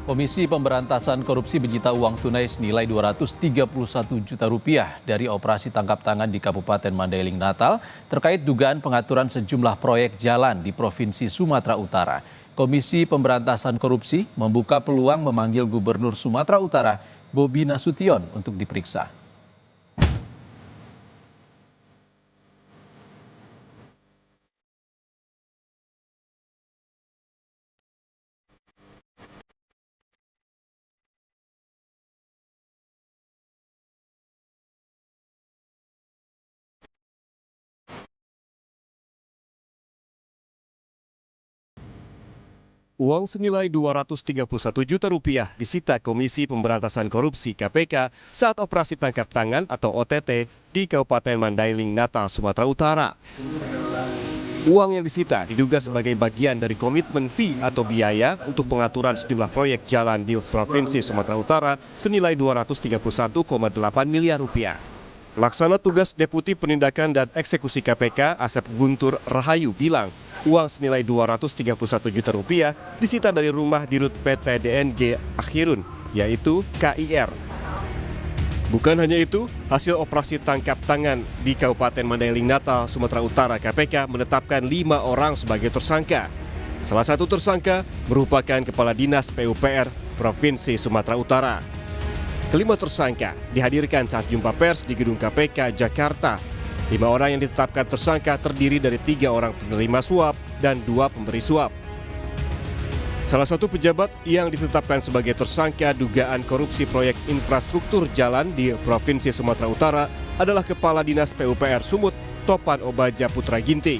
Komisi Pemberantasan Korupsi menyita uang tunai senilai Rp231 juta dari operasi tangkap tangan di Kabupaten Mandailing Natal terkait dugaan pengaturan sejumlah proyek jalan di Provinsi Sumatera Utara. Komisi Pemberantasan Korupsi membuka peluang memanggil Gubernur Sumatera Utara, Bobi Nasution, untuk diperiksa. Uang senilai Rp231 juta disita Komisi Pemberantasan Korupsi (KPK) saat operasi tangkap tangan atau OTT di Kabupaten Mandailing Natal, Sumatera Utara. Uang yang disita diduga sebagai bagian dari komitmen fee atau biaya untuk pengaturan sejumlah proyek jalan di Provinsi Sumatera Utara senilai Rp231,8 miliar. Pelaksana tugas Deputi Penindakan dan Eksekusi KPK Asep Guntur Rahayu bilang, uang senilai Rp231 juta disita dari rumah dirut PT DNG Akhirun, yaitu KIR. Bukan hanya itu, hasil operasi tangkap tangan di Kabupaten Mandailing Natal, Sumatera Utara, KPK menetapkan 5 orang sebagai tersangka. Salah satu tersangka merupakan Kepala Dinas PUPR Provinsi Sumatera Utara. Kelima tersangka dihadirkan saat jumpa pers di gedung KPK Jakarta. 5 orang yang ditetapkan tersangka terdiri dari 3 orang penerima suap dan 2 pemberi suap. Salah satu pejabat yang ditetapkan sebagai tersangka dugaan korupsi proyek infrastruktur jalan di Provinsi Sumatera Utara adalah Kepala Dinas PUPR Sumut, Topan Obaja Putra Ginting.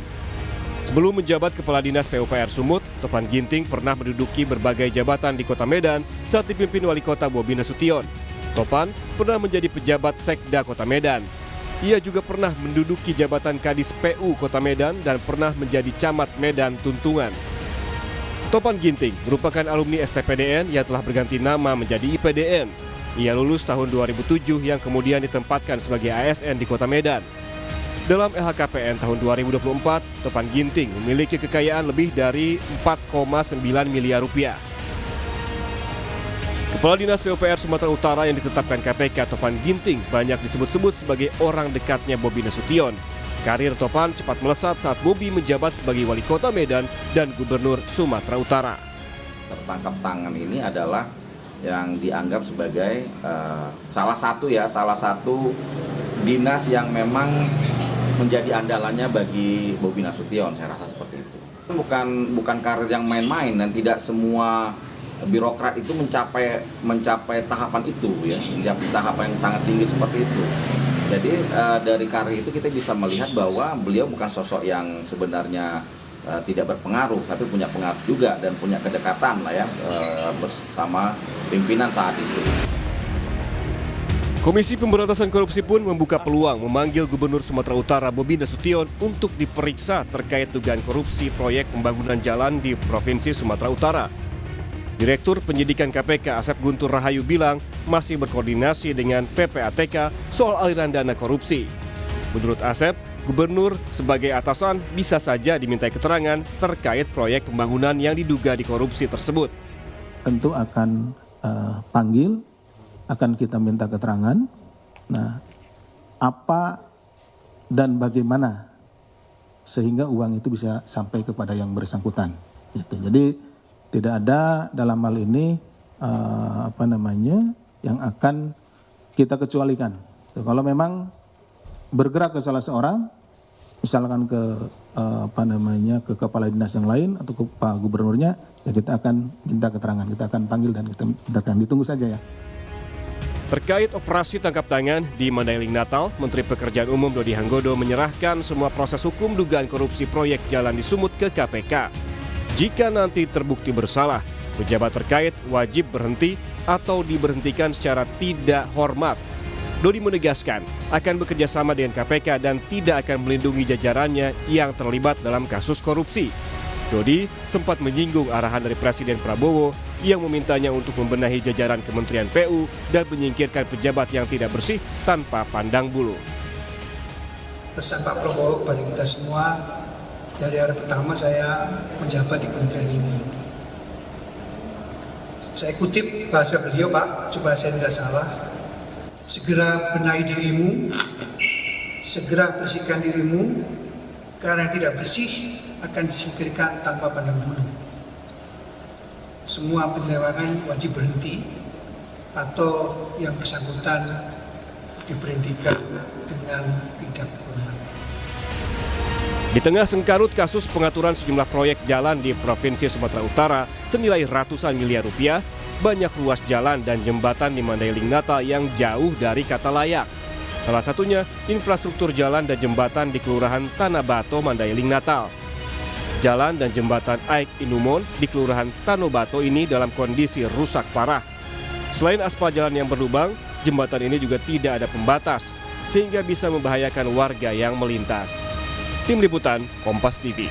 Sebelum menjabat Kepala Dinas PUPR Sumut, Topan Ginting pernah menduduki berbagai jabatan di Kota Medan saat dipimpin Wali Kota Bobi Nasution. Topan pernah menjadi pejabat Sekda Kota Medan. Ia juga pernah menduduki jabatan Kadis PU Kota Medan dan pernah menjadi Camat Medan Tuntungan. Topan Ginting merupakan alumni STPDN yang telah berganti nama menjadi IPDN. Ia lulus tahun 2007 yang kemudian ditempatkan sebagai ASN di Kota Medan. Dalam LHKPN tahun 2024, Topan Ginting memiliki kekayaan lebih dari Rp4,9 miliar. Kepala Dinas PUPR Sumatera Utara yang ditetapkan KPK, Topan Ginting, banyak disebut-sebut sebagai orang dekatnya Bobi Nasution. Karir Topan cepat melesat saat Bobi menjabat sebagai Wali Kota Medan dan Gubernur Sumatera Utara. Tertangkap tangan ini adalah yang dianggap sebagai salah satu dinas yang memang menjadi andalannya bagi Bobi Nasution, saya rasa seperti itu. Bukan karir yang main-main dan tidak semua birokrat itu mencapai tahapan itu ya, mencapai tahapan yang sangat tinggi seperti itu. Jadi dari karir itu kita bisa melihat bahwa beliau bukan sosok yang sebenarnya tidak berpengaruh, tapi punya pengaruh juga dan punya kedekatan lah ya bersama pimpinan saat itu. Komisi Pemberantasan Korupsi pun membuka peluang memanggil Gubernur Sumatera Utara Bobi Nasution untuk diperiksa terkait dugaan korupsi proyek pembangunan jalan di Provinsi Sumatera Utara. Direktur Penyidikan KPK Asep Guntur Rahayu bilang masih berkoordinasi dengan PPATK soal aliran dana korupsi. Menurut Asep, Gubernur sebagai atasan bisa saja dimintai keterangan terkait proyek pembangunan yang diduga dikorupsi tersebut. Tentu akan panggil, akan kita minta keterangan. Nah, apa dan bagaimana sehingga uang itu bisa sampai kepada yang bersangkutan. Gitu. Jadi tidak ada dalam hal ini yang akan kita kecualikan. Kalau memang bergerak ke salah seorang, misalkan ke ke kepala dinas yang lain atau ke Pak Gubernurnya, ya kita akan minta keterangan, kita akan panggil dan kita minta keterangan. Ditunggu saja ya. Terkait operasi tangkap tangan di Mandailing Natal, Menteri Pekerjaan Umum Dodi Hanggodo menyerahkan semua proses hukum dugaan korupsi proyek jalan di Sumut ke KPK. Jika nanti terbukti bersalah, pejabat terkait wajib berhenti atau diberhentikan secara tidak hormat. Dodi menegaskan akan bekerja sama dengan KPK dan tidak akan melindungi jajarannya yang terlibat dalam kasus korupsi. Dodi sempat menyinggung arahan dari Presiden Prabowo yang memintanya untuk membenahi jajaran Kementerian PU dan menyingkirkan pejabat yang tidak bersih tanpa pandang bulu. Pesan Pak Prabowo kepada kita semua, dari hari pertama saya menjabat di kementerian ini. Saya kutip bahasa beliau, Pak, supaya saya tidak salah. Segera benahi dirimu, segera bersihkan dirimu, karena yang tidak bersih akan disingkirkan tanpa pandang bulu. Semua penyelewengan wajib berhenti atau yang bersangkutan diberhentikan dengan tidak hormat. Di tengah sengkarut kasus pengaturan sejumlah proyek jalan di Provinsi Sumatera Utara senilai ratusan miliar rupiah, banyak ruas jalan dan jembatan di Mandailing Natal yang jauh dari kata layak. Salah satunya infrastruktur jalan dan jembatan di Kelurahan Tanah Bato, Mandailing Natal. Jalan dan jembatan Aik Inumon di Kelurahan Tanobato ini dalam kondisi rusak parah. Selain aspal jalan yang berlubang, jembatan ini juga tidak ada pembatas, sehingga bisa membahayakan warga yang melintas. Tim Liputan, Kompas TV.